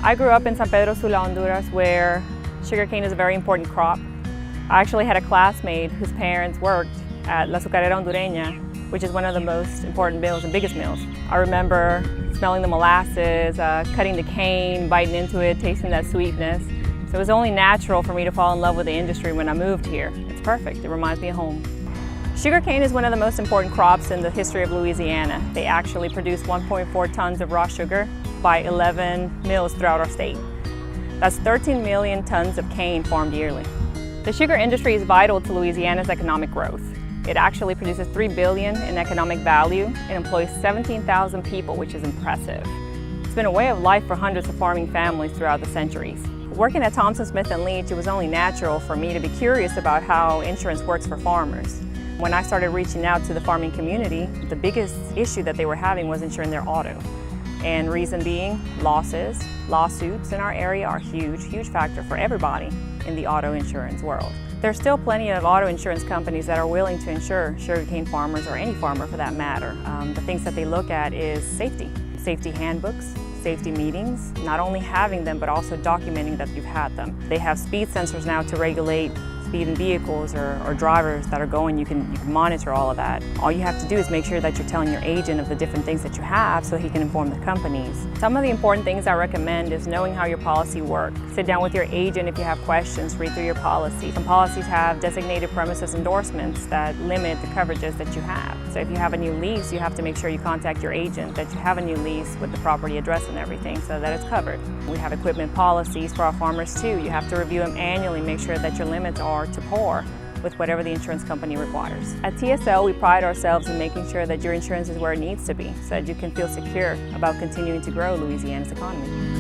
I grew up in San Pedro Sula, Honduras, where sugarcane is a very important crop. I actually had a classmate whose parents worked at La Azucarera Hondureña, which is one of the most important mills and biggest mills. I remember smelling the molasses, cutting the cane, biting into it, tasting that sweetness. So it was only natural for me to fall in love with the industry when I moved here. It's perfect, it reminds me of home. Sugarcane is one of the most important crops in the history of Louisiana. They actually produce 1.4 tons of raw sugar by 11 mills throughout our state. That's 13 million tons of cane farmed yearly. The sugar industry is vital to Louisiana's economic growth. It actually produces $3 billion in economic value and employs 17,000 people, which is impressive. It's been a way of life for hundreds of farming families throughout the centuries. Working at Thompson, Smith & Leach, it was only natural for me to be curious about how insurance works for farmers. When I started reaching out to the farming community, the biggest issue that they were having was insuring their auto. And reason being, losses, lawsuits in our area are a huge factor for everybody in the auto insurance world. There's still plenty of auto insurance companies that are willing to insure sugarcane farmers, or any farmer for that matter. The things that they look at is safety. Safety handbooks, safety meetings, not only having them but also documenting that you've had them. They have speed sensors now to regulate speed in vehicles or drivers that are going. You can monitor all of that. All you have to do is make sure that you're telling your agent of the different things that you have so he can inform the companies. Some of the important things I recommend is knowing how your policy works. Sit down with your agent if you have questions, read through your policy. Some policies have designated premises endorsements that limit the coverages that you have. So if you have a new lease, you have to make sure you contact your agent that you have a new lease with the property address and everything so that it's covered. We have equipment policies for our farmers too. You have to review them annually, make sure that your limits are to par with whatever the insurance company requires. At TSL, we pride ourselves in making sure that your insurance is where it needs to be so that you can feel secure about continuing to grow Louisiana's economy.